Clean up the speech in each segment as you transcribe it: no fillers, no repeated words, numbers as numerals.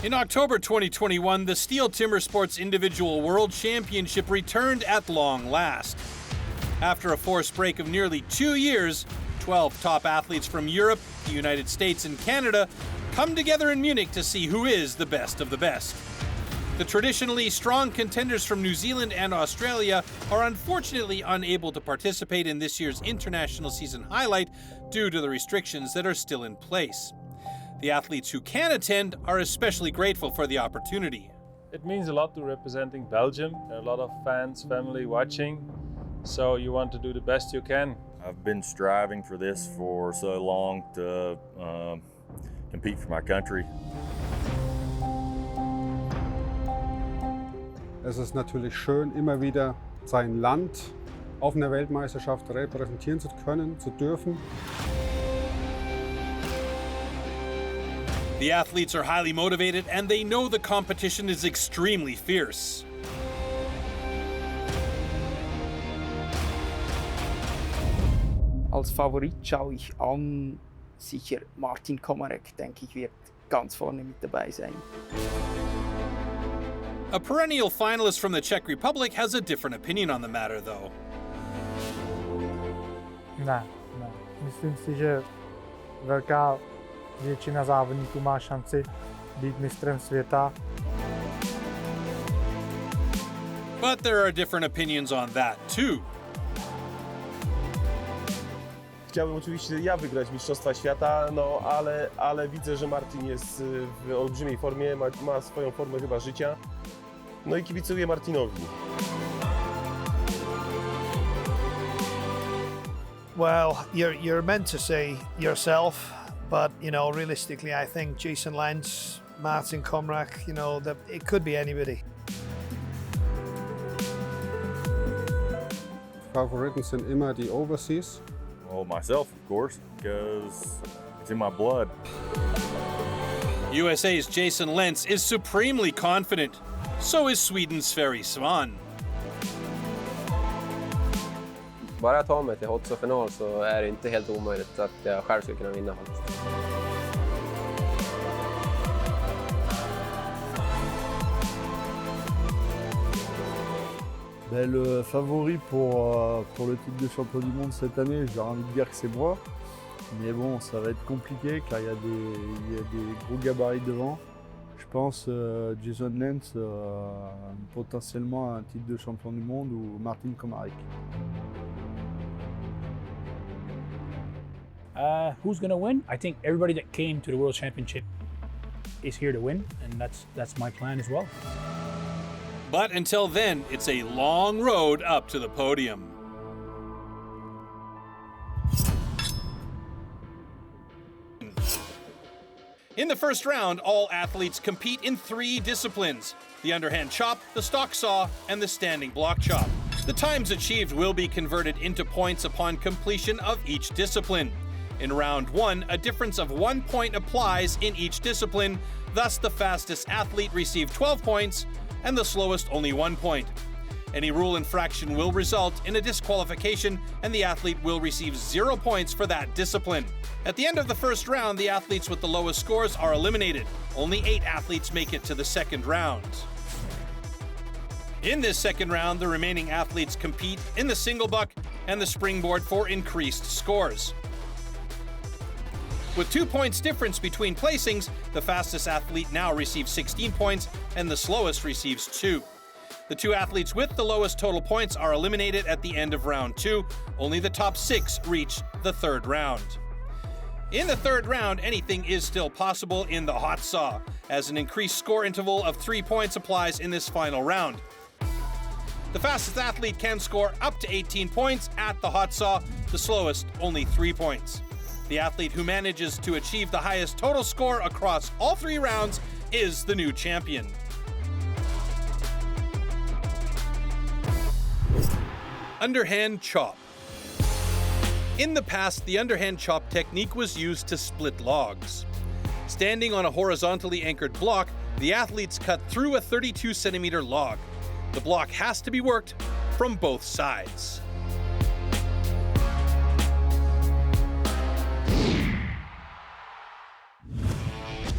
In October 2021, the STIHL Timbersports Individual World Championship returned at long last. After a forced break of nearly 2 years, 12 top athletes from Europe, the United States, and Canada come together in Munich to see who is the best of the best. The traditionally strong contenders from New Zealand and Australia are unfortunately unable to participate in this year's international season highlight due to the restrictions that are still in place. The athletes who can attend are especially grateful for the opportunity. It means a lot to representing Belgium. There are a lot of fans, family watching, so you want to do the best you can. I've been striving for this for so long to compete for my country. Es ist natürlich schön, immer wieder sein Land auf einer Weltmeisterschaft repräsentieren zu können, zu dürfen. The athletes are highly motivated and they know the competition is extremely fierce. Als Favorit schaue ich an, sicher Martin Komarek, denke ich, wird ganz vorne mit dabei sein. A perennial finalist from the Czech Republic has a different opinion on the matter, though. Ne. Myslím si, že velká většina závodníků má šanci být mistrem světa. But there are different opinions on that, too. Chciałbym oczywiście ja wygrać Mistrzostwa Świata, ale widzę, że Martin jest w olbrzymiej formie, ma swoją formę chyba życia. No i kibicuję Martinowi. Well, you're meant to say yourself, but realistically, I think Jason Lenz, Martin Komrak, that it could be anybody. Favoriten sind immer die Overseas. Well, myself, of course, because it's in my blood. USA's Jason Lentz is supremely confident. So is Sweden's Sverre Svan. Bara jag tar mig till Hotso-final så är det inte helt omöjligt att jag själv ska kunna vinna faktiskt. Le favori pour le titre de champion du monde cette année, j'ai envie de dire que c'est moi. Mais bon, ça va être compliqué car il y a des gros gabarits devant. Je pense Jason Lentz, potentiellement un titre de champion du monde, ou Martin Komarek. Who's going to win? I think everybody that came to the World Championship is here to win, and that's my plan as well. But until then, it's a long road up to the podium. In the first round, all athletes compete in 3 disciplines: the underhand chop, the stock saw, and the standing block chop. The times achieved will be converted into points upon completion of each discipline. In round 1, a difference of 1 point applies in each discipline, thus the fastest athlete received 12 points and the slowest only 1 point. Any rule infraction will result in a disqualification and the athlete will receive 0 points for that discipline. At the end of the first round, the athletes with the lowest scores are eliminated. Only 8 athletes make it to the second round. In this second round, the remaining athletes compete in the single buck and the springboard for increased scores. With 2 points difference between placings, the fastest athlete now receives 16 points and the slowest receives 2. The 2 athletes with the lowest total points are eliminated at the end of round 2. Only the top 6 reach the third round. In the third round, anything is still possible in the hot saw, as an increased score interval of 3 points applies in this final round. The fastest athlete can score up to 18 points at the hot saw, the slowest only 3 points. The athlete who manages to achieve the highest total score across all 3 rounds is the new champion. Underhand chop. In the past, the underhand chop technique was used to split logs. Standing on a horizontally anchored block, the athletes cut through a 32-centimeter log. The block has to be worked from both sides.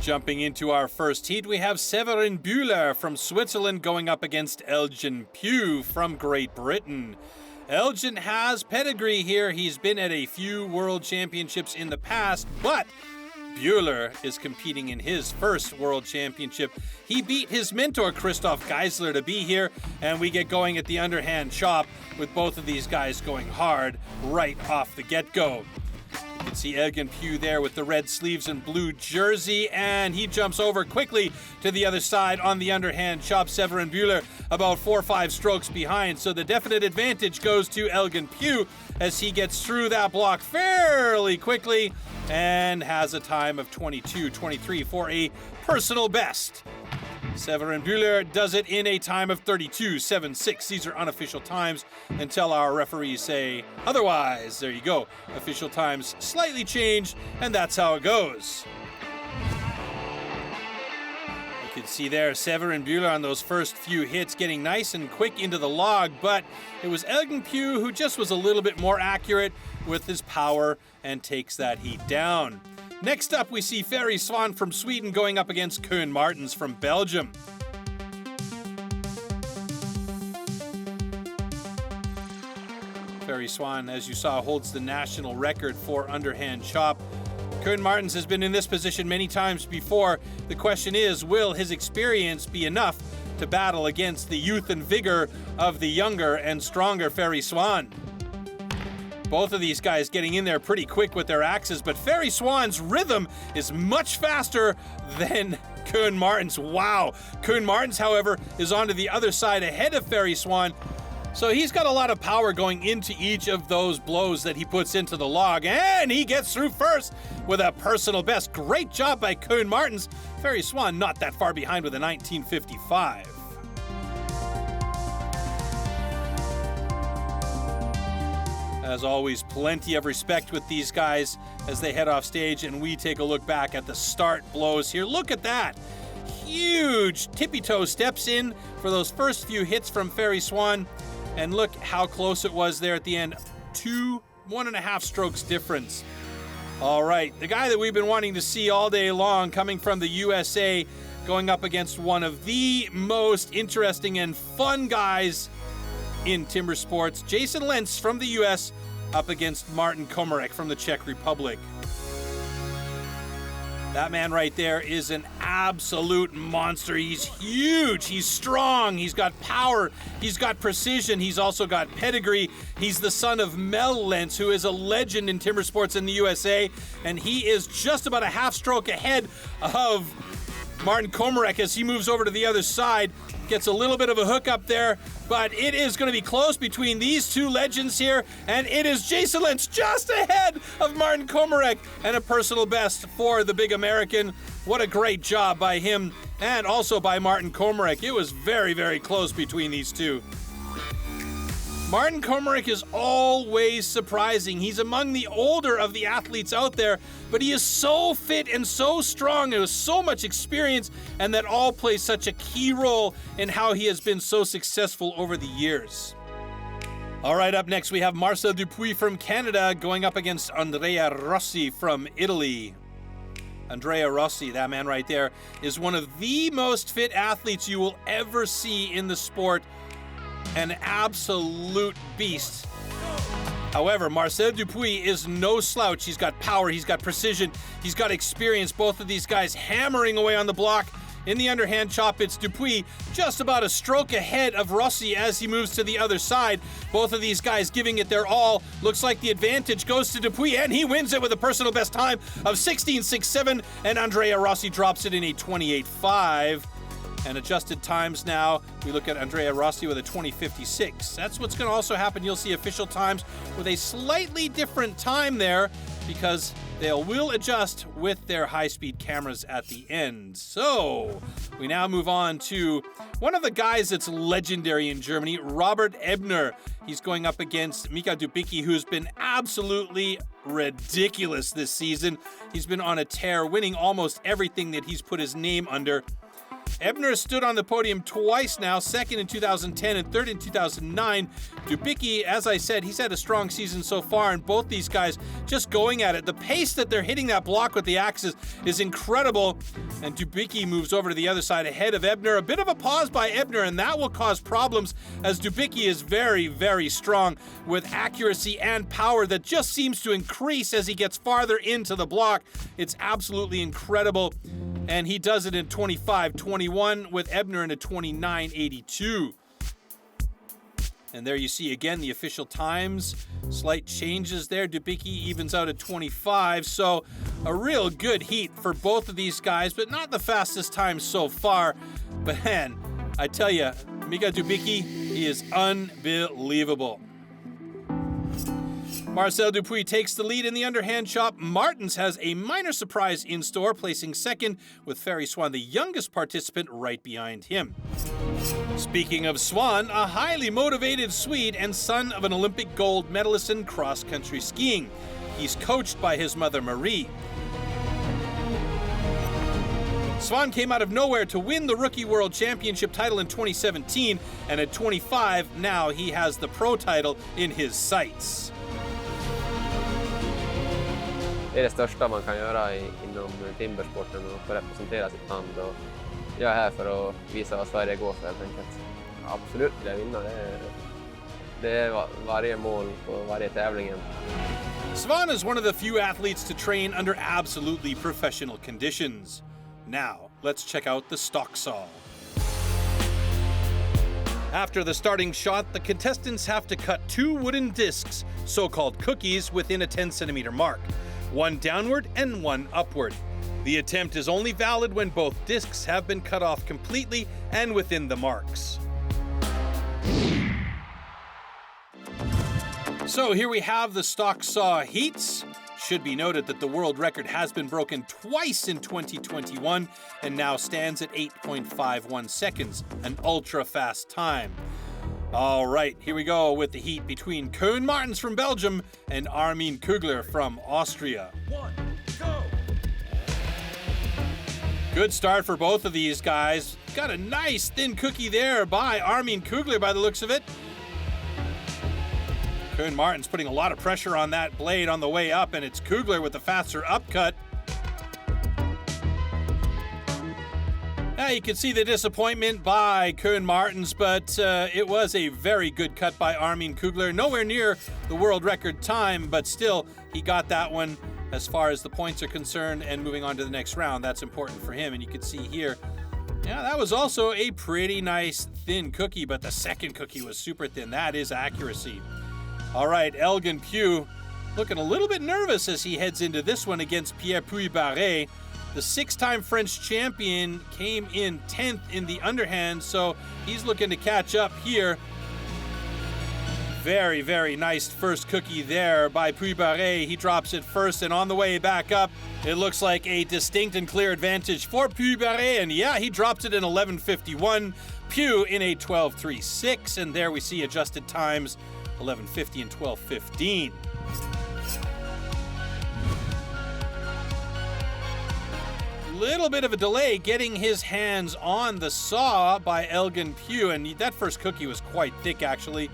Jumping into our first heat, we have Severin Bühler from Switzerland going up against Elgin Pugh from Great Britain. Elgin has pedigree here. He's been at a few world championships in the past, but Bühler is competing in his first world championship. He beat his mentor, Christoph Geisler, to be here, and we get going at the underhand chop with both of these guys going hard right off the get-go. You can see Elgin Pugh there with the red sleeves and blue jersey, and he jumps over quickly to the other side on the underhand chop. Severin Bühler about 4 or 5 strokes behind, so the definite advantage goes to Elgin Pugh as he gets through that block fairly quickly and has a time of 22:23 for a personal best. Severin Bühler does it in a time of 32:76. These are unofficial times until our referees say otherwise. There you go. Official times slightly changed, and that's how it goes. You can see there Severin Bühler on those first few hits getting nice and quick into the log, but it was Elgin Pugh who just was a little bit more accurate with his power and takes that heat down. Next up, we see Ferry Swan from Sweden going up against Koen Martens from Belgium. Ferry Swan, as you saw, holds the national record for underhand chop. Koen Martens has been in this position many times before. The question is, will his experience be enough to battle against the youth and vigor of the younger and stronger Ferry Swan? Both of these guys getting in there pretty quick with their axes, but Ferry Swan's rhythm is much faster than Koen Martens. Wow. Koen Martens, however, is onto the other side ahead of Ferry Swan. So he's got a lot of power going into each of those blows that he puts into the log, and he gets through first with a personal best. Great job by Koen Martens. Ferry Swan not that far behind with a 19:55. As always, plenty of respect with these guys as they head off stage, and we take a look back at the start blows here. Look at that. Huge tippy-toe steps in for those first few hits from Ferry Swan, and look how close it was there at the end. 1.5 strokes difference. All right, the guy that we've been wanting to see all day long, coming from the USA, going up against one of the most interesting and fun guys in timber sports, Jason Lentz from the US up against Martin Komarek from the Czech Republic. That man right there is an absolute monster. He's huge, he's strong, he's got power, he's got precision, he's also got pedigree. He's the son of Mel Lentz, who is a legend in timber sports in the USA, and he is just about a half stroke ahead of Martin Komarek as he moves over to the other side. Gets a little bit of a hook up there, but it is going to be close between these two legends here, and it is Jason Lentz just ahead of Martin Komarek, and a personal best for the big American. What a great job by him, and also by Martin Komarek. It was very, very close between these two. Martin Komarek is always surprising. He's among the older of the athletes out there, but he is so fit and so strong and with so much experience, and that all plays such a key role in how he has been so successful over the years. All right, up next we have Marcel Dupuis from Canada going up against Andrea Rossi from Italy. Andrea Rossi, that man right there, is one of the most fit athletes you will ever see in the sport. An absolute beast. However, Marcel Dupuis is no slouch. He's got power, he's got precision, he's got experience. Both of these guys hammering away on the block. In the underhand chop, it's Dupuis just about a stroke ahead of Rossi as he moves to the other side. Both of these guys giving it their all. Looks like the advantage goes to Dupuis, and he wins it with a personal best time of 16:67, and Andrea Rossi drops it in a 28:5. And adjusted times now, we look at Andrea Rossi with a 20:56. That's what's going to also happen. You'll see official times with a slightly different time there because they will adjust with their high-speed cameras at the end. So we now move on to one of the guys that's legendary in Germany, Robert Ebner. He's going up against Mika Dubicki, who's been absolutely ridiculous this season. He's been on a tear, winning almost everything that he's put his name under. Ebner stood on the podium twice now, second in 2010 and third in 2009. Dubicki, as I said, he's had a strong season so far, and both these guys just going at it. The pace that they're hitting that block with the axes is incredible, and Dubicki moves over to the other side ahead of Ebner. A bit of a pause by Ebner, and that will cause problems as Dubicki is very, very strong with accuracy and power that just seems to increase as he gets farther into the block. It's absolutely incredible. And he does it in 25-21 with Ebner in a 29-82. And there you see again the official times. Slight changes there. Dubicki evens out at 25. So a real good heat for both of these guys, but not the fastest time so far. But man, I tell you, Mika Dubicki, he is unbelievable. Marcel Dupuy takes the lead in the underhand chop. Martins has a minor surprise in store, placing second, with Ferry Swan, the youngest participant, right behind him. Speaking of Swan, a highly motivated Swede and son of an Olympic gold medalist in cross-country skiing. He's coached by his mother, Marie. Swan came out of nowhere to win the Rookie World Championship title in 2017, and at 25, now he has the pro title in his sights. Det är det största man kan göra inom timbersporten, och få representera sitt land. Och jag är här för att visa vad Sverige går för, helt enkelt. Absolut vill jag vinna. Det är varje mål på varje tävling. Svan is one of the few athletes to train under absolutely professional conditions. Now, let's check out the stock saw. After the starting shot, the contestants have to cut 2 wooden discs, so-called cookies, within a 10-centimeter mark. One downward and one upward. The attempt is only valid when both discs have been cut off completely and within the marks. So here we have the stock saw heats. Should be noted that the world record has been broken twice in 2021 and now stands at 8.51 seconds, an ultra-fast time. All right, here we go with the heat between Koen Martens from Belgium and Armin Kugler from Austria. 1, go! Good start for both of these guys. Got a nice thin cookie there by Armin Kugler by the looks of it. Koen Martens putting a lot of pressure on that blade on the way up, and it's Kugler with the faster upcut. You can see the disappointment by Koen Martens, but it was a very good cut by Armin Kugler. Nowhere near the world record time, but still, he got that one as far as the points are concerned, and moving on to the next round, that's important for him. And you can see here, yeah, that was also a pretty nice thin cookie, but the second cookie was super thin. That is accuracy. All right, Elgin Pugh looking a little bit nervous as he heads into this one against Pierre Puy-Barré. The 6-time French champion came in 10th in the underhand, so he's looking to catch up here. Very, very nice first cookie there by Puy-Barré. He drops it first, and on the way back up, it looks like a distinct and clear advantage for Puy-Barré, and yeah, he drops it in 11:51. Pugh in a 12:36, and there we see adjusted times, 11:50 and 12:15. Little bit of a delay getting his hands on the saw by Elgin Pugh, and that first cookie was quite thick actually,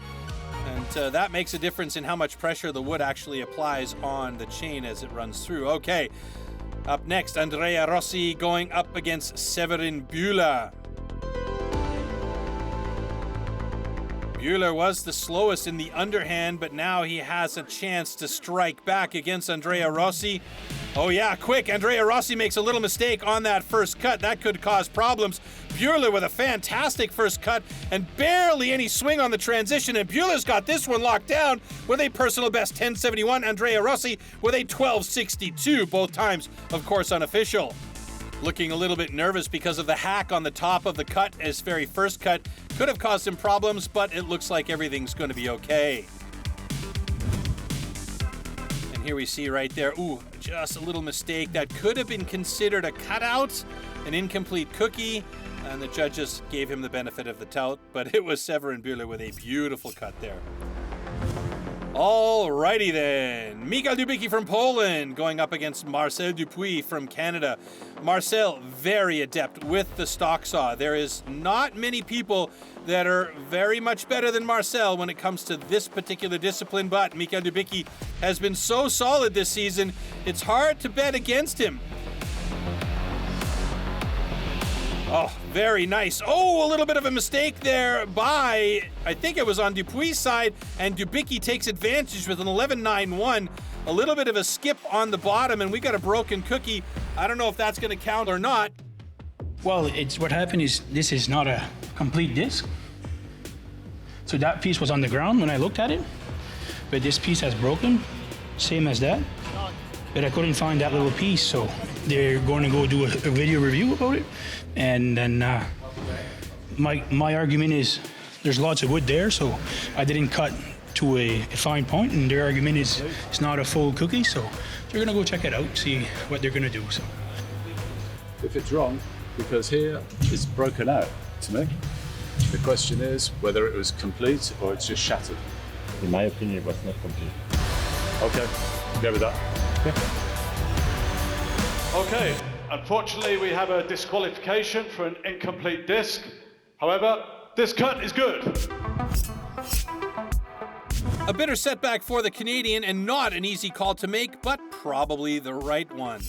and that makes a difference in how much pressure the wood actually applies on the chain as it runs through. Okay, up next, Andrea Rossi going up against Severin Bühler. Bühler was the slowest in the underhand, but now he has a chance to strike back against Andrea Rossi. Oh yeah, quick, Andrea Rossi makes a little mistake on that first cut. That could cause problems. Bühler with a fantastic first cut and barely any swing on the transition, and Bühler's got this one locked down with a personal best 10:71. Andrea Rossi with a 12:62, both times, of course, unofficial. Looking a little bit nervous because of the hack on the top of the cut. His very first cut could have caused him problems, but it looks like everything's going to be okay. And here we see right there, ooh, just a little mistake. That could have been considered a cutout, an incomplete cookie, and the judges gave him the benefit of the doubt, but it was Severin Bühler with a beautiful cut there. Alrighty then. Mikael Dubicki from Poland going up against Marcel Dupuis from Canada. Marcel, very adept with the stock saw. There is not many people that are very much better than Marcel when it comes to this particular discipline, but Mikael Dubicki has been so solid this season, it's hard to bet against him. Oh, very nice. Oh, a little bit of a mistake there by, I think it was on Dupuis' side, and Dubicki takes advantage with an 11-9-1. A little bit of a skip on the bottom, and we got a broken cookie. I don't know if that's going to count or not. Well, what happened is this is not a complete disc. So that piece was on the ground when I looked at it, but this piece has broken, same as that. But I couldn't find that little piece, so they're going to go do a video review about it. And then my argument is there's lots of wood there, so I didn't cut to a fine point, and their argument is it's not a full cookie, so they're going to go check it out, see what they're going to do. So, if it's wrong, because here it's broken out to me, the question is whether it was complete or it's just shattered. In my opinion, it was not complete. Okay, go with that. Okay, unfortunately we have a disqualification for an incomplete disc. However, this cut is good. A bitter setback for the Canadian and not an easy call to make, but probably the right one.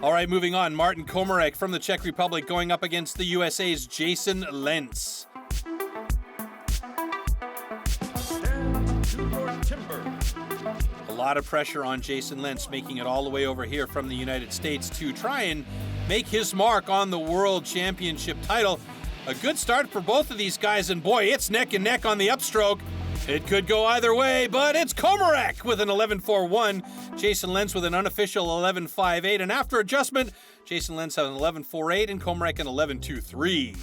All right, moving on. Martin Komarek from the Czech Republic going up against the USA's Jason Lentz. A lot of pressure on Jason Lentz, making it all the way over here from the United States to try and make his mark on the World Championship title. A good start for both of these guys, and boy, it's neck and neck on the upstroke. It could go either way, but it's Komarek with an 11-4-1. Jason Lentz with an unofficial 11-5-8, and after adjustment, Jason Lentz had an 11-4-8 and Komarek an 11-2-3.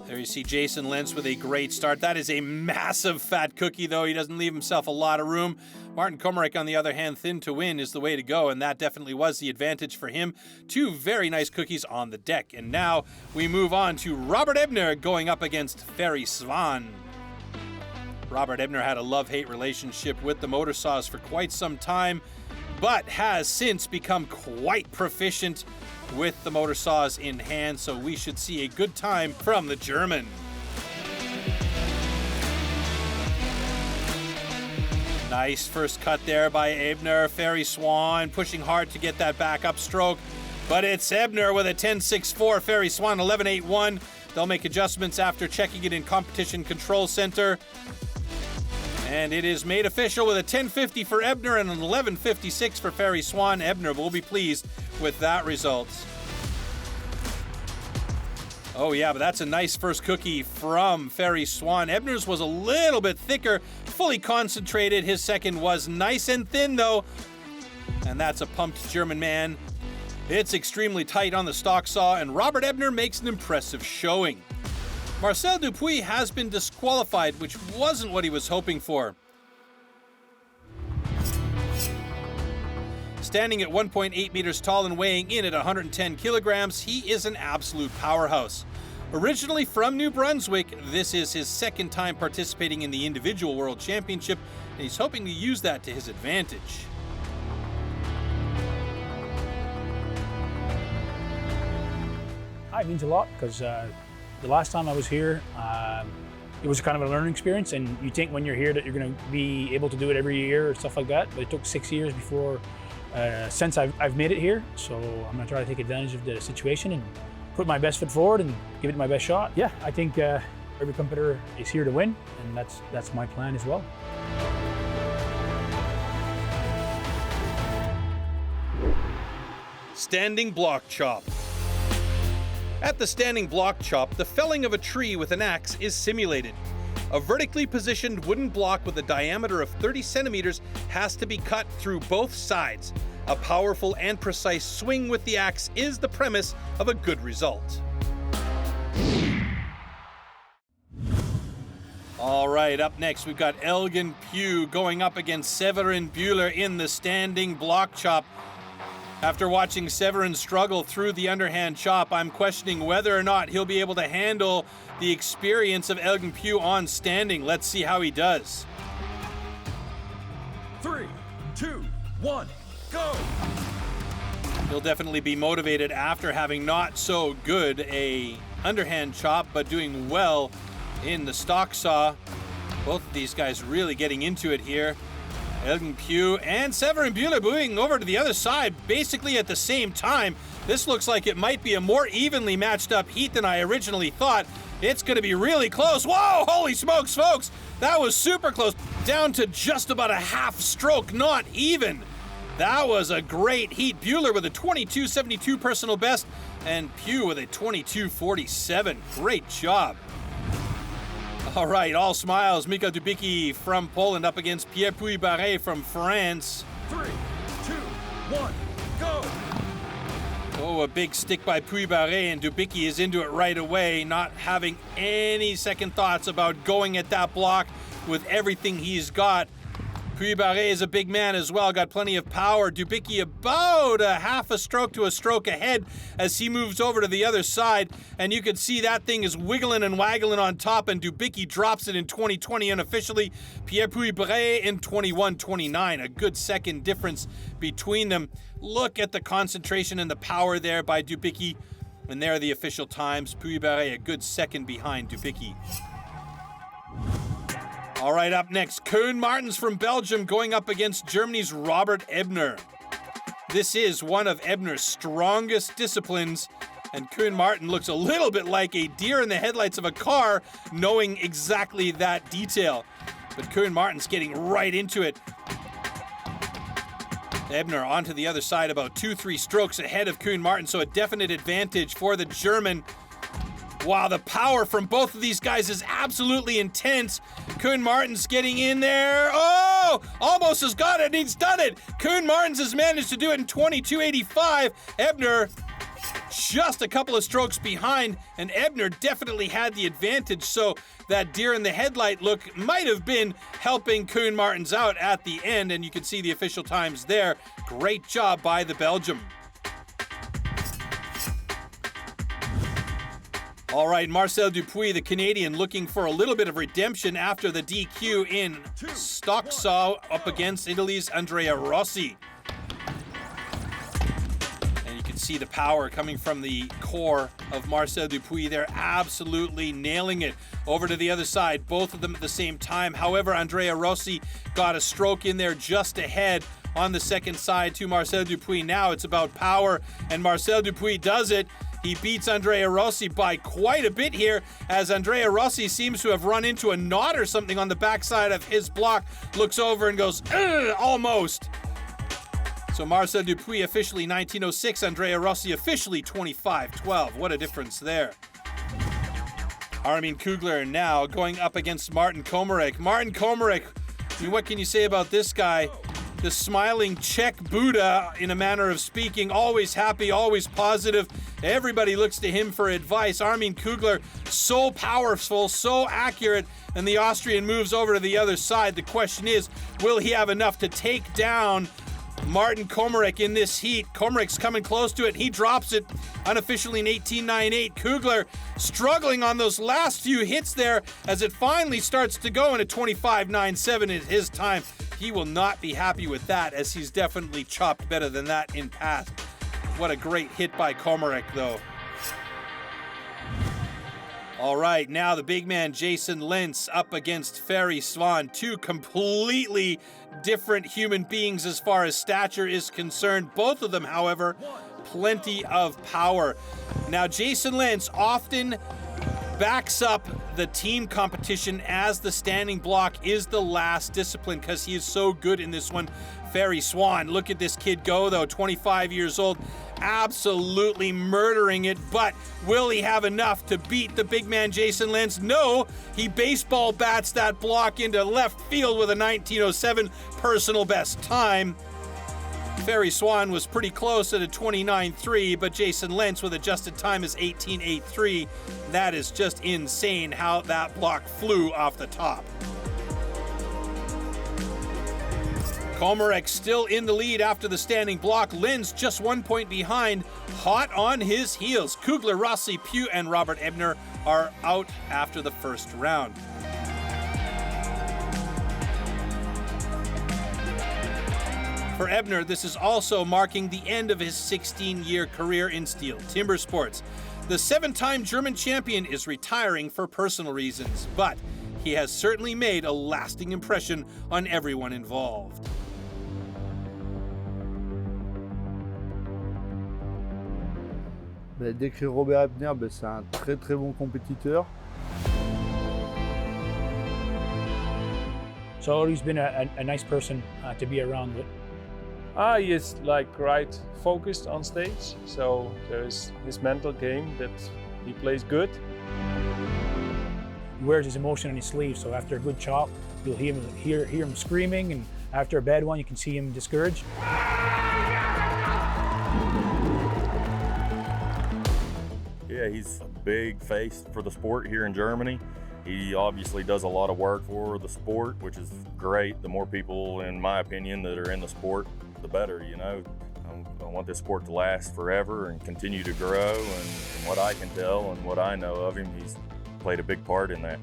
There you see Jason Lentz with a great start. That is a massive fat cookie, though. He doesn't leave himself a lot of room. Martin Komarek, on the other hand, thin to win is the way to go, and that definitely was the advantage for him. Two very nice cookies on the deck. And now we move on to Robert Ebner going up against Ferry Svan. Robert Ebner had a love-hate relationship with the motor saws for quite some time, but has since become quite proficient with the motor saws in hand, so we should see a good time from the German. Nice first cut there by Ebner. Ferry Swan pushing hard to get that back upstroke, but it's Ebner with a 10-6-4. Ferry Swan 11-8-1. They'll make adjustments after checking it in Competition Control Center. And it is made official with a 10-50 for Ebner and an 11-56 for Ferry Swan. Ebner will be pleased with that result. Oh yeah, but that's a nice first cookie from Ferry Swan. Ebner's was a little bit thicker, fully concentrated. His second was nice and thin though. And that's a pumped German man. It's extremely tight on the stock saw, and Robert Ebner makes an impressive showing. Marcel Dupuis has been disqualified, which wasn't what he was hoping for. Standing at 1.8 meters tall and weighing in at 110 kilograms, he is an absolute powerhouse. Originally from New Brunswick, this is his second time participating in the individual world championship, and he's hoping to use that to his advantage. It means a lot because the last time I was here, it was kind of a learning experience, and you think when you're here that you're going to be able to do it every year or stuff like that, but it took 6 years before, since I've made it here, so I'm going to try to take advantage of the situation and put my best foot forward and give it my best shot. Yeah, I think every competitor is here to win, and that's my plan as well. Standing block chop. At the standing block chop, the felling of a tree with an axe is simulated. A vertically positioned wooden block with a diameter of 30 centimeters has to be cut through both sides. A powerful and precise swing with the axe is the premise of a good result. All right, up next we've got Elgin Pugh going up against Severin Buehler in the standing block chop. After watching Severin struggle through the underhand chop, I'm questioning whether or not he'll be able to handle the experience of Elgin Pugh on standing. Let's see how he does. 3, 2, 1, go! He'll definitely be motivated after having not so good a underhand chop, but doing well in the stock saw. Both of these guys really getting into it here. Elgin Pugh and Severin Bühler moving over to the other side basically at the same time. This looks like it might be a more evenly matched up heat than I originally thought. It's going to be really close. Whoa, holy smokes, folks. That was super close. Down to just about a half stroke, not even. That was a great heat. Bühler with a 22.72 personal best and Pugh with a 22.47. Great job. All right, all smiles. Mika Dubicki from Poland up against Pierre Puy-Barré from France. 3, 2, 1, go! Oh, a big stick by Puy-Barré, and Dubicki is into it right away, not having any second thoughts about going at that block with everything he's got. Puy-Barré is a big man as well, got plenty of power. Dubicki about a half a stroke to a stroke ahead as he moves over to the other side, and you can see that thing is wiggling and waggling on top, and Dubicki drops it in 2020 unofficially. Pierre Puy-Barré in 21.29, a good second difference between them. Look at the concentration and the power there by Dubicki, and there are the official times. Puy-Barré a good second behind Dubicki. All right, up next, Koen Martens from Belgium going up against Germany's Robert Ebner. This is one of Ebner's strongest disciplines, and Koen Martin looks a little bit like a deer in the headlights of a car, knowing exactly that detail. But Koen Martin's getting right into it. Ebner onto the other side, about 2-3 strokes ahead of Koen Martin, so a definite advantage for the German. Wow, the power from both of these guys is absolutely intense. Koen Martens getting in there. Oh, almost has got it, and he's done it. Koen Martens has managed to do it in 22.85. Ebner just a couple of strokes behind, and Ebner definitely had the advantage, so that deer in the headlight look might have been helping Koen Martens out at the end, and you can see the official times there. Great job by the Belgium. All right, Marcel Dupuis, the Canadian, looking for a little bit of redemption after the DQ in stock saw up against Italy's Andrea Rossi. And you can see the power coming from the core of Marcel Dupuis. They're absolutely nailing it. Over to the other side, both of them at the same time. However, Andrea Rossi got a stroke in there just ahead on the second side to Marcel Dupuis. Now it's about power, and Marcel Dupuis does it. He beats Andrea Rossi by quite a bit here, as Andrea Rossi seems to have run into a knot or something on the backside of his block, looks over and goes, almost. So Marcel Dupuis officially 19.06, Andrea Rossi officially 25.12. What a difference there. Armin Kugler now going up against Martin Komarek. Martin Komarek, I mean, what can you say about this guy? The smiling Czech Buddha, in a manner of speaking, always happy, always positive. Everybody looks to him for advice. Armin Kugler, so powerful, so accurate, and the Austrian moves over to the other side. The question is, will he have enough to take down Martin Komarek in this heat? Komarek's coming close to it. He drops it unofficially in 18.98. Kugler struggling on those last few hits there as it finally starts to go, and a 25.97 is his time. He will not be happy with that, as he's definitely chopped better than that in past. What a great hit by Komarek, though. All right, now the big man Jason Lentz up against Ferry Swan. Two completely different human beings as far as stature is concerned. Both of them, however, plenty of power. Now, Jason Lentz often backs up the team competition as the standing block is the last discipline, because he is so good in this one. Ferry Swan, look at this kid go, though, 25 years old, absolutely murdering it, but will he have enough to beat the big man Jason Lentz? No, he baseball bats that block into left field with a 19.07 personal best time. Ferry Swan was pretty close at a 29.3, but Jason Lentz with adjusted time is 18.83. That is just insane how that block flew off the top. Komarek still in the lead after the standing block. Linz just 1 point behind, hot on his heels. Kugler, Rossi, Pugh, and Robert Ebner are out after the first round. For Ebner, this is also marking the end of his 16-year career in STIHL Timbersports. The 7-time German champion is retiring for personal reasons, but he has certainly made a lasting impression on everyone involved. Décrire Robert Ebner, c'est un très très bon compétiteur. So always been a nice person to be around with. He is like right focused on stage, so there's his mental game that he plays good. He wears his emotion on his sleeve, so after a good chop, you'll hear him screaming, and after a bad one, you can see him discouraged. Yeah, he's a big face for the sport here in Germany. He obviously does a lot of work for the sport, which is great. The more people, in my opinion, that are in the sport, the better, you know. I want this sport to last forever and continue to grow, and from what I can tell and what I know of him, he's played a big part in that.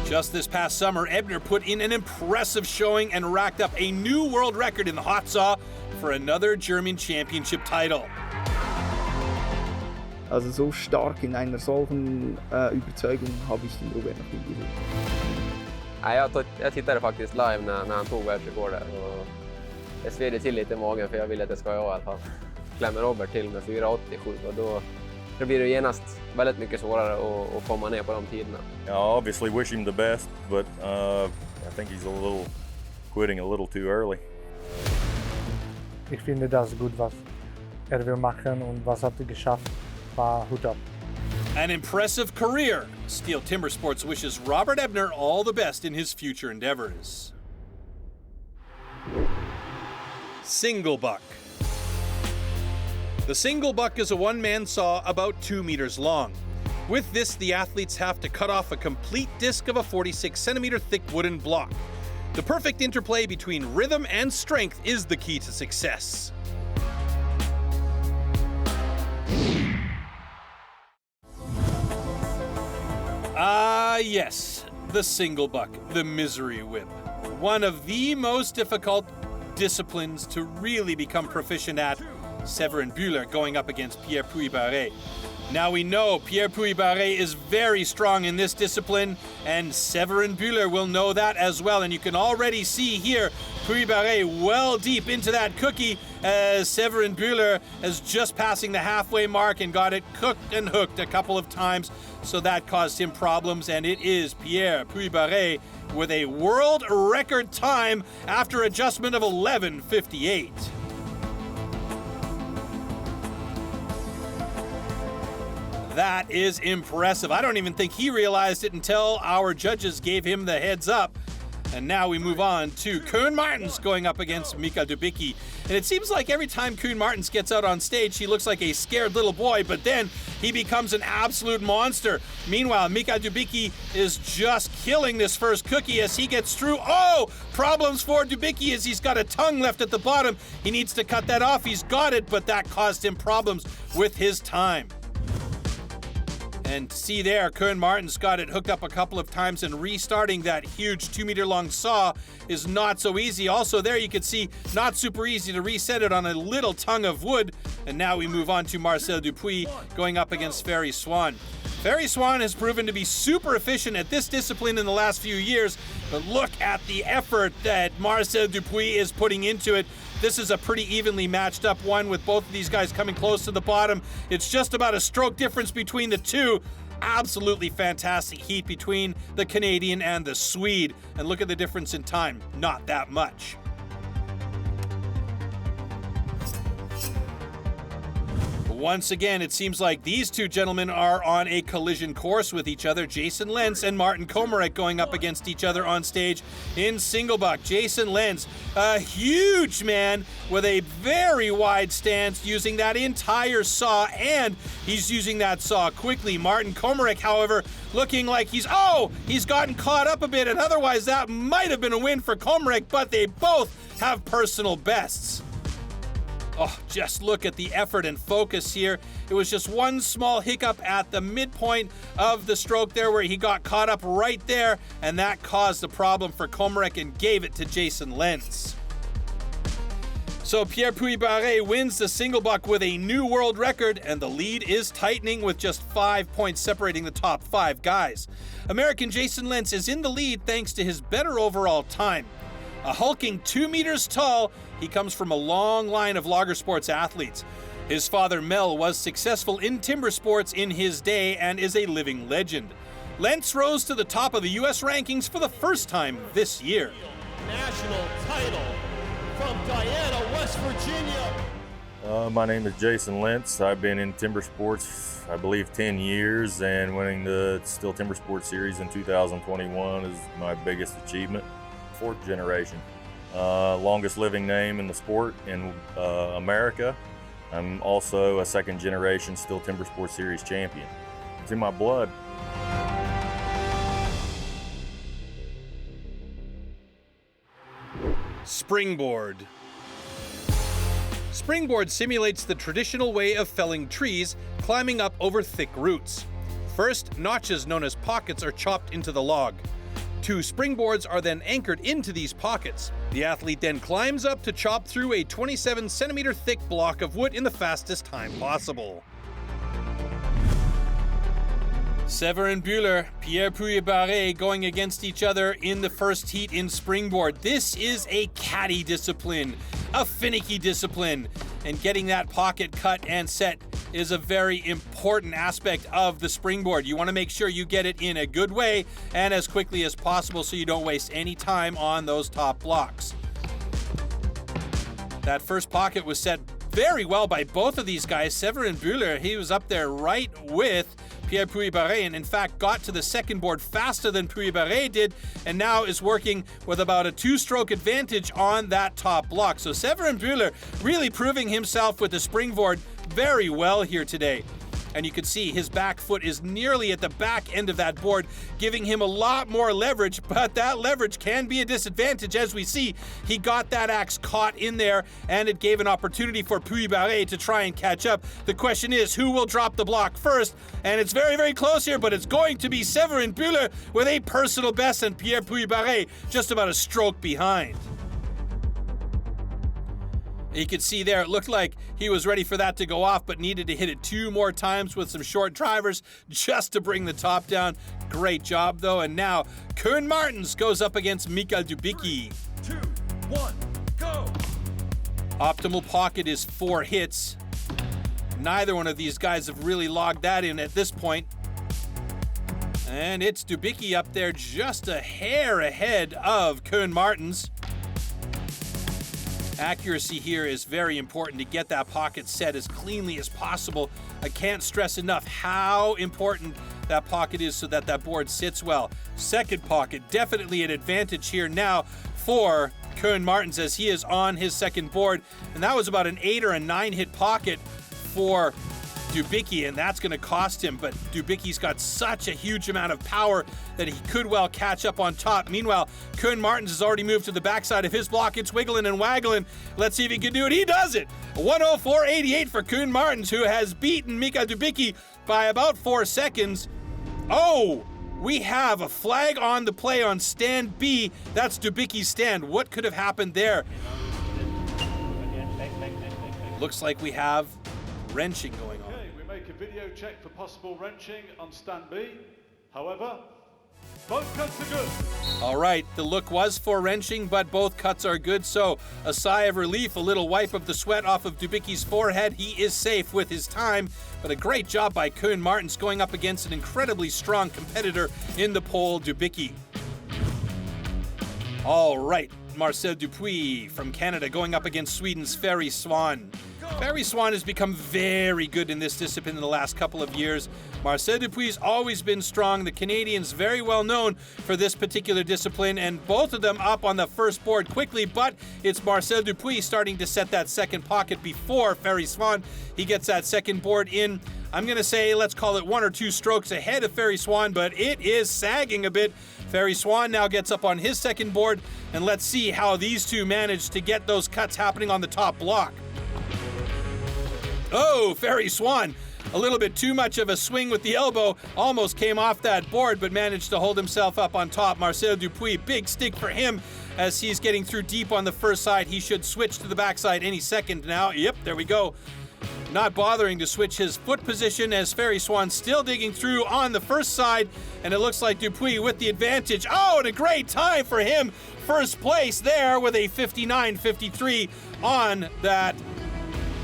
Just this past summer, Ebner put in an impressive showing and racked up a new world record in the hot saw for another German championship title. Also so stark in einer solchen Überzeugung habe ich den Robert noch nie gesehen. Jag tittade faktiskt live när han tog världsrekordet och det svedde till lite i magen för jag ville att det ska jag i alla fall. Klämmer Robert till med 4.87 och då blir det genast väldigt mycket svårare att komma ner på de tiderna. I obviously wish him the best, but I think he's quitting a little too early. Ich finde das gut, was will machen und was hat geschafft. Hut ab. An impressive career. STIHL Timbersports wishes Robert Ebner all the best in his future endeavors. Single buck. The single buck is a one-man saw about 2 meters long. With this, the athletes have to cut off a complete disc of a 46-centimeter thick wooden block. The perfect interplay between rhythm and strength is the key to success. Yes, the single buck, the misery whip. One of the most difficult disciplines to really become proficient at. Severin Bühler going up against Pierre Puy-Barré. Now we know Pierre Puy-Barré is very strong in this discipline, and Severin Bühler will know that as well. And you can already see here Puy-Barré well deep into that cookie as Severin Bühler is just passing the halfway mark and got it cooked and hooked a couple of times. So that caused him problems, and it is Pierre Puy-Barré with a world record time after adjustment of 11:58. That is impressive. I don't even think he realized it until our judges gave him the heads up. And now we move on to Koen Martens going up against Mikael Dubicki. And it seems like every time Koen Martens gets out on stage, he looks like a scared little boy, but then he becomes an absolute monster. Meanwhile, Mikael Dubicki is just killing this first cookie as he gets through. Oh, problems for Dubicki as he's got a tongue left at the bottom. He needs to cut that off. He's got it, but that caused him problems with his time. And see there, Koen Martens got it hooked up a couple of times, and restarting that huge 2-meter-long saw is not so easy. Also there you can see, not super easy to reset it on a little tongue of wood. And now we move on to Marcel Dupuis going up against Ferry Swan. Ferry Swan has proven to be super efficient at this discipline in the last few years, but look at the effort that Marcel Dupuis is putting into it. This is a pretty evenly matched up one with both of these guys coming close to the bottom. It's just about a stroke difference between the two. Absolutely fantastic heat between the Canadian and the Swede. And look at the difference in time, not that Once again, it seems like these two gentlemen are on a collision course with each other. Jason Lentz and Martin Komarek going up against each other on stage in single buck. Jason Lentz, a huge man with a very wide stance, using that entire saw, and he's using that saw quickly. Martin Komarek, however, looking like he's gotten caught up a bit, and otherwise that might have been a win for Komarek, but they both have personal bests. Oh, just look at the effort and focus here. It was just one small hiccup at the midpoint of the stroke there where he got caught up right there, and that caused the problem for Komarek and gave it to Jason Lentz. So Pierre Puy-Barré wins the single buck with a new world record, and the lead is tightening with just 5 points separating the top 5 guys. American Jason Lentz is in the lead thanks to his better overall time. A hulking 2 meters tall, he comes from a long line of logger sports athletes. His father Mel was successful in timber sports in his day and is a living legend. Lentz rose to the top of the U.S. rankings for the first time this year. National title from Diana, West Virginia. My name is Jason Lentz. I've been in timber sports, I believe, 10 years, and winning the STIHL Timbersports Series in 2021 is my biggest achievement. 4th generation. Longest living name in the sport in America. I'm also a 2nd generation STIHL Timbersports Series champion. It's in my blood. Springboard. Springboard simulates the traditional way of felling trees, climbing up over thick roots. First, notches known as pockets are chopped into the log. 2 springboards are then anchored into these pockets. The athlete then climbs up to chop through a 27 centimeter thick block of wood in the fastest time possible. Severin Bühler, Pierre Puy-Barré going against each other in the first heat in Springboard. This is a catty discipline, a finicky discipline, and getting that pocket cut and set is a very important aspect of the Springboard. You want to make sure you get it in a good way and as quickly as possible so you don't waste any time on those top blocks. That first pocket was set very well by both of these guys. Severin Bühler, he was up there right with Pierre Puy-Barré, and in fact got to the second board faster than Puy-Barré did, and now is working with about a 2-stroke advantage on that top block. So Severin Bühler really proving himself with the Springboard very well here today. And you can see his back foot is nearly at the back end of that board, giving him a lot more leverage, but that leverage can be a disadvantage. As we see, he got that axe caught in there, and it gave an opportunity for Puy-Barré to try and catch up. The question is, who will drop the block first? And it's very, very close here, but it's going to be Severin Bühler with a personal best, and Pierre Puy-Barré just about a stroke behind. You could see there, it looked like he was ready for that to go off, but needed to hit it 2 more times with some short drivers just to bring the top down. Great job, though. And now, Koen Martens goes up against Mikael Dubicki. 2, 1, go! Optimal pocket is 4 hits. Neither one of these guys have really logged that in at this point. And it's Dubicki up there just a hair ahead of Koen Martens. Accuracy here is very important to get that pocket set as cleanly as possible. I can't stress enough how important that pocket is so that that board sits well. Second pocket, definitely an advantage here now for Koen Martens as he is on his second board. And that was about an 8 or a 9 hit pocket for Dubicki, and that's going to cost him, but Dubicki's got such a huge amount of power that he could well catch up on top. Meanwhile, Koen Martens has already moved to the backside of his block. It's wiggling and waggling. Let's see if he can do it. He does it! 104.88 for Koen Martens, who has beaten Mikael Dubicki by about 4 seconds. Oh! We have a flag on the play on stand B. That's Dubicki's stand. What could have happened there? Looks like we have wrenching going on. Okay, we make a video check for possible wrenching on stand B. However, both cuts are good. All right, the look was for wrenching, but both cuts are good, so a sigh of relief, a little wipe of the sweat off of Dubicki's forehead. He is safe with his time, but a great job by Koen Martens going up against an incredibly strong competitor in the pole, Dubicki. All right, Marcel Dupuis from Canada going up against Sweden's Ferry Swan. Ferry Swan has become very good in this discipline in the last couple of years. Marcel Dupuis has always been strong. The Canadians very well known for this particular discipline, and both of them up on the first board quickly, but it's Marcel Dupuis starting to set that second pocket before Ferry Swan. He gets that second board in, I'm going to say, let's call it 1 or 2 strokes ahead of Ferry Swan, but it is sagging a bit. Ferry Swan now gets up on his second board, and let's see how these two manage to get those cuts happening on the top block. Oh, Ferry Swan, a little bit too much of a swing with the elbow, almost came off that board, but managed to hold himself up on top. Marcel Dupuis, big stick for him as he's getting through deep on the first side. He should switch to the backside any second now. Yep, there we go. Not bothering to switch his foot position as Ferry Swan still digging through on the first side, and it looks like Dupuis with the advantage. Oh, and a great time for him. First place there with a 59.53 on that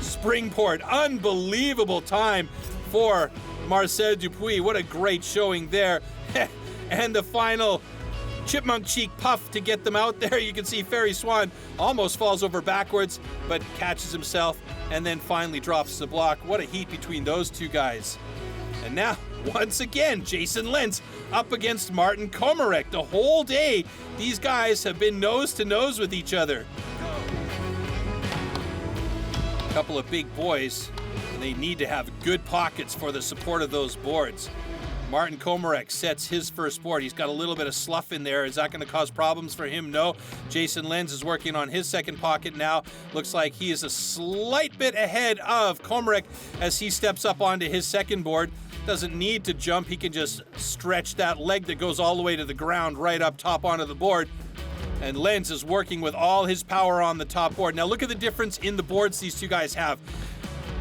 Springboard. Unbelievable time for Marcel Dupuis. What a great showing there. And the final chipmunk cheek puff to get them out there. You can see Ferry Swan almost falls over backwards, but catches himself and then finally drops the block. What a heat between those two guys. And now, once again, Jason Lentz up against Martin Komarek. The whole day, these guys have been nose to nose with each other. Couple of big boys, and they need to have good pockets for the support of those boards. Martin Komarek sets his first board. He's got a little bit of slough in there. Is that going to cause problems for him? No. Jason Lenz is working on his second pocket now. Looks like he is a slight bit ahead of Komarek as he steps up onto his second board. Doesn't need to jump. He can just stretch that leg that goes all the way to the ground right up top onto the board. And Lenz is working with all his power on the top board. Now look at the difference in the boards these two guys have.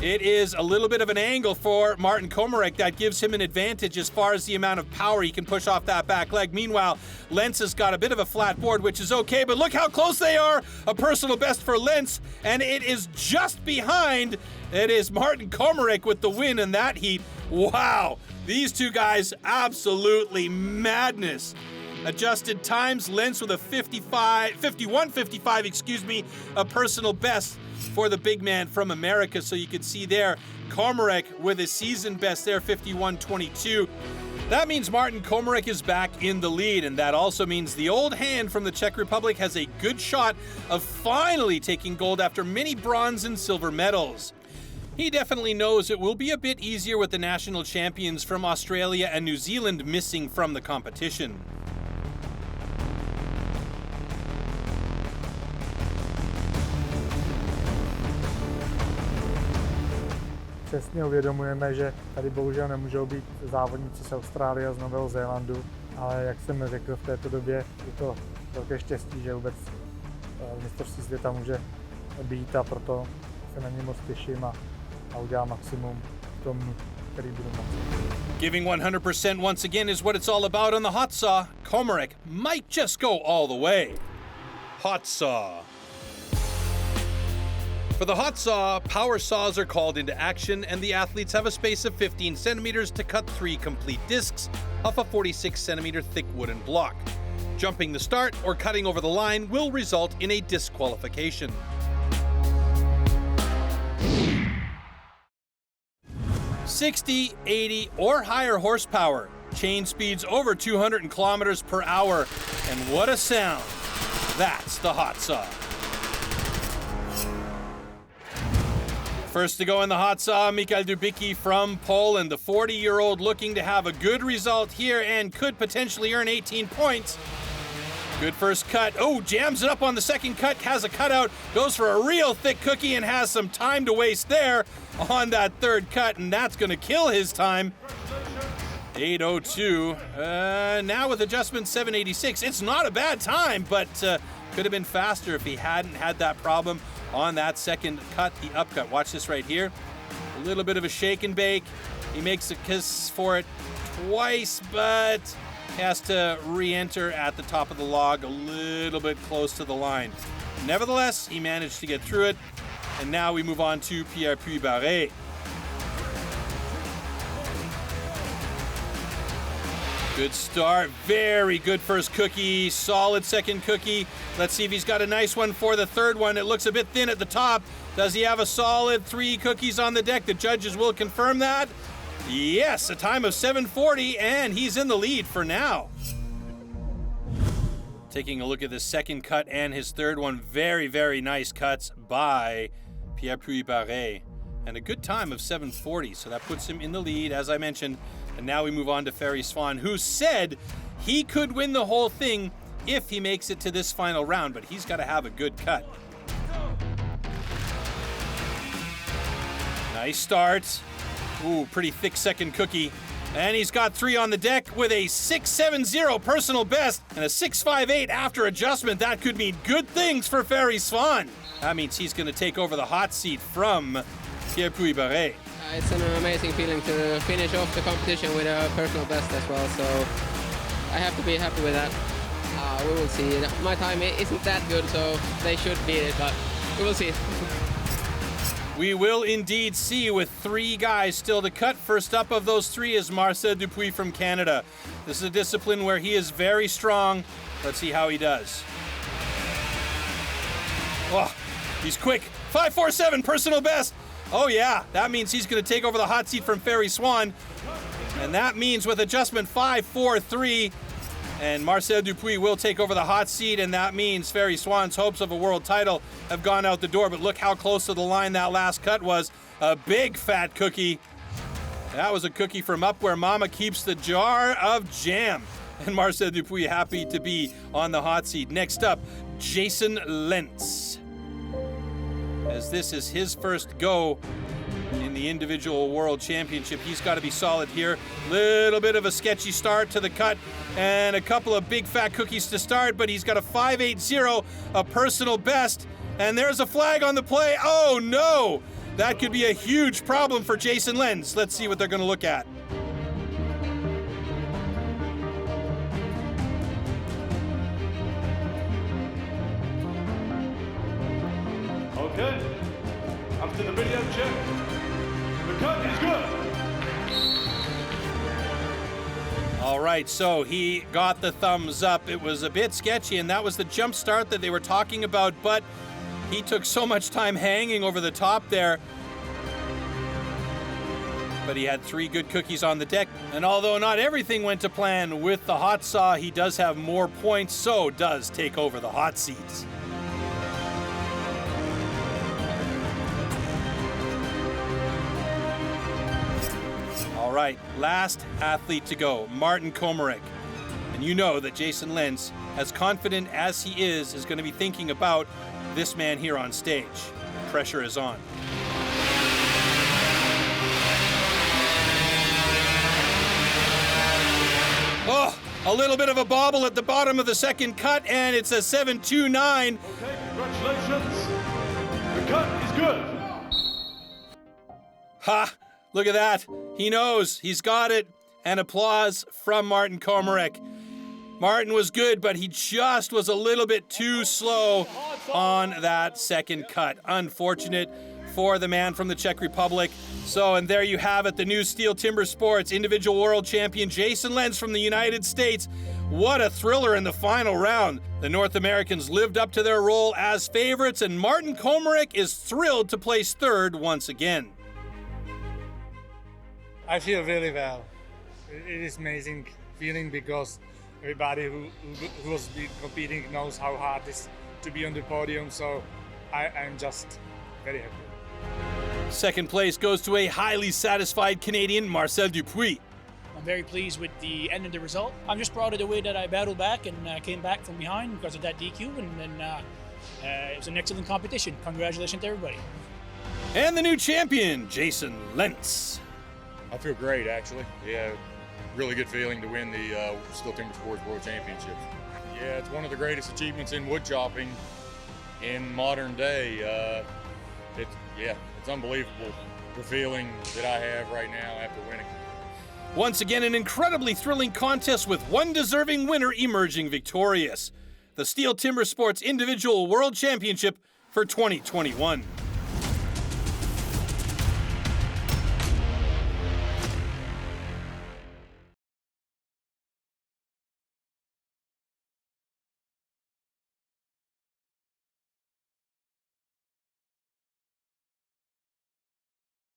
It is a little bit of an angle for Martin Komarek that gives him an advantage as far as the amount of power he can push off that back leg. Meanwhile, Lenz has got a bit of a flat board, which is okay, but look how close they are. A personal best for Lenz, and it is just behind. It is Martin Komarek with the win in that heat. Wow, these two guys, absolutely madness. Adjusted times, Lenz with a 51.55, a personal best for the big man from America. So you can see there, Komarek with a season best there, 51.22. That means Martin Komarek is back in the lead, and that also means the old hand from the Czech Republic has a good shot of finally taking gold after many bronze and silver medals. He definitely knows it will be a bit easier with the national champions from Australia and New Zealand missing from the competition. Přesně uvědomujeme, že tady bohužel nemůžou být závodníci z Austrálie a z Nového Zélandu, ale jak jsem řekl, v této době je to velké štěstí, že vůbec mistrovství světa může být, a proto se na ně moc těším a udělám maximum v tom, který budu moci. Giving 100% once again is what it's all about on the hot saw. Komarek might just go all the way. Hot saw. For the hot saw, power saws are called into action, and the athletes have a space of 15 centimeters to cut 3 complete discs off a 46 centimeter thick wooden block. Jumping the start or cutting over the line will result in a disqualification. $60, $80, or higher horsepower. Chain speeds over 200 kilometers per hour. And what a sound. That's the hot saw. First to go in the hot saw, Mikael Dubicki from Poland. The 40-year-old looking to have a good result here and could potentially earn 18 points. Good first cut. Oh, jams it up on the second cut, has a cutout, goes for a real thick cookie and has some time to waste there on that third cut, and that's going to kill his time. 8:02. Now with adjustment 7:86. It's not a bad time, but could have been faster if he hadn't had that problem on that second cut, the upcut. Watch this right here. A little bit of a shake and bake. He makes a kiss for it twice, but has to re-enter at the top of the log a little bit close to the line. Nevertheless, he managed to get through it. And now we move on to Pierre Puy-Barré. Good start. Very good first cookie. Solid second cookie. Let's see if he's got a nice one for the third one. It looks a bit thin at the top. Does he have a solid 3 cookies on the deck? The judges will confirm that. Yes, a time of 7:40, and he's in the lead for now. Taking a look at the second cut and his third one. Very, very nice cuts by Pierre Puy-Barret. And a good time of 7:40, so that puts him in the lead, as I mentioned. And now we move on to Ferry Swan, who said he could win the whole thing if he makes it to this final round, but he's got to have a good cut. Nice start. Ooh, pretty thick second cookie. And he's got 3 on the deck with a 6.70 personal best and a 6.58 after adjustment. That could mean good things for Ferry Swan. That means he's going to take over the hot seat from Pierre Puy-Barret. It's an amazing feeling to finish off the competition with a personal best as well, so I have to be happy with that. We will see. My time isn't that good, so they should beat it, but we will see. We will indeed see, with 3 guys still to cut. First up of those 3 is Marcel Dupuis from Canada. This is a discipline where he is very strong. Let's see how he does. Oh, he's quick. 5.47 personal best. Oh yeah, that means he's going to take over the hot seat from Ferry Swan. And that means with adjustment 5.43, and Marcel Dupuis will take over the hot seat, and that means Ferry Swan's hopes of a world title have gone out the door. But look how close to the line that last cut was. A big fat cookie. That was a cookie from up where Mama keeps the jar of jam. And Marcel Dupuis happy to be on the hot seat. Next up, Jason Lentz. As this is his first go in the individual world championship, he's got to be solid here. Little bit of a sketchy start to the cut and a couple of big fat cookies to start, but he's got a 5.80, a personal best, and there's a flag on the play. Oh no! That could be a huge problem for Jason Lentz. Let's see what they're going to look at. Okay, after the video check, the cut is good. All right, so he got the thumbs up. It was a bit sketchy, and that was the jump start that they were talking about, but he took so much time hanging over the top there. But he had 3 good cookies on the deck, and although not everything went to plan with the hot saw, he does have more points, so does take over the hot seats. All right, last athlete to go, Martin Komarek. And you know that Jason Lentz, as confident as he is going to be thinking about this man here on stage. The pressure is on. Oh, a little bit of a bobble at the bottom of the second cut, and it's a 7.29. Okay, congratulations. The cut is good. Ha! Look at that. He knows. He's got it. And applause from Martin Komarek. Martin was good, but he just was a little bit too slow on that second cut. Unfortunate for the man from the Czech Republic. So, and there you have it, the new STIHL Timbersports individual world champion, Jason Lentz from the United States. What a thriller in the final round. The North Americans lived up to their role as favorites, and Martin Komarek is thrilled to place 3rd once again. I feel really well. It is amazing feeling because everybody who has been competing knows how hard it is to be on the podium, so I'm just very happy. Second place goes to a highly satisfied Canadian, Marcel Dupuis. I'm very pleased with the end of the result. I'm just proud of the way that I battled back and came back from behind because of that DQ, and then it was an excellent competition. Congratulations to everybody. And the new champion, Jason Lentz. I feel great, actually. Yeah, really good feeling to win the STIHL Timbersports World Championships. Yeah, it's one of the greatest achievements in wood chopping in modern day. It's unbelievable, the feeling that I have right now after winning. Once again, an incredibly thrilling contest with one deserving winner emerging victorious. The STIHL Timbersports Individual World Championship for 2021.